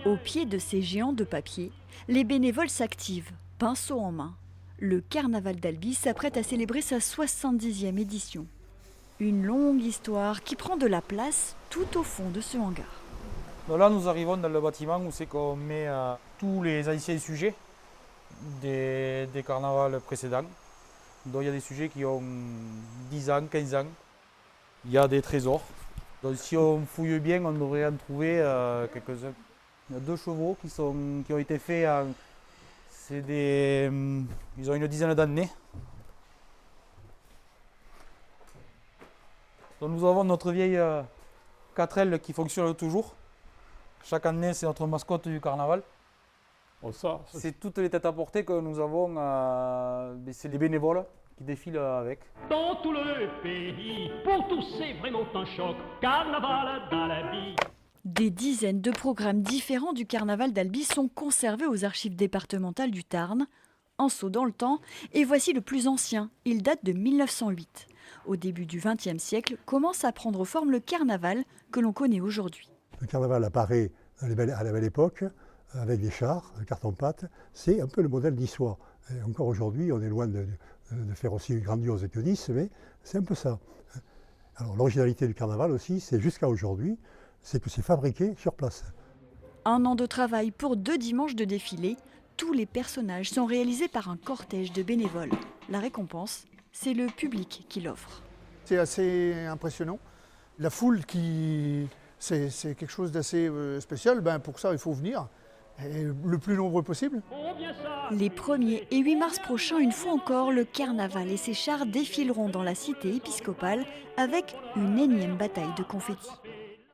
Au pied de ces géants de papier, les bénévoles s'activent, pinceau en main. Le carnaval d'Albi s'apprête à célébrer sa 70e édition. Une longue histoire qui prend de la place tout au fond de ce hangar. Donc là, nous arrivons dans le bâtiment où c'est qu'on met tous les anciens sujets des carnavals précédents. Donc il y a des sujets qui ont 10 ans, 15 ans. Il y a des trésors. Donc si on fouille bien, on devrait en trouver quelques-uns. Il y a 2 chevaux qui ont été faits en... Ils ont une dizaine d'années. Donc nous avons notre vieille 4L qui fonctionne toujours. Chaque année, c'est notre mascotte du carnaval. Oh, c'est toutes les têtes à porter que nous avons. C'est les bénévoles qui défilent avec. Dans tout le pays, pour tous c'est vraiment un choc. Carnaval d'Albi. Des dizaines de programmes différents du carnaval d'Albi sont conservés aux archives départementales du Tarn. Un saut dans le temps, et voici le plus ancien. Il date de 1908. Au début du XXe siècle, commence à prendre forme le carnaval que l'on connaît aujourd'hui. Le carnaval apparaît à la belle époque, avec des chars, de carton-pâte. C'est un peu le modèle niçois. Et encore aujourd'hui, on est loin de faire aussi grandiose que Nice, mais c'est un peu ça. Alors l'originalité du carnaval aussi, c'est jusqu'à aujourd'hui, c'est que c'est fabriqué sur place. Un an de travail pour 2 dimanches de défilé. Tous les personnages sont réalisés par un cortège de bénévoles. La récompense, c'est le public qui l'offre. C'est assez impressionnant. La foule c'est quelque chose d'assez spécial. Pour ça, il faut venir, et le plus nombreux possible. Les 1er et 8 mars prochains, une fois encore, le carnaval et ses chars défileront dans la cité épiscopale avec une énième bataille de confettis.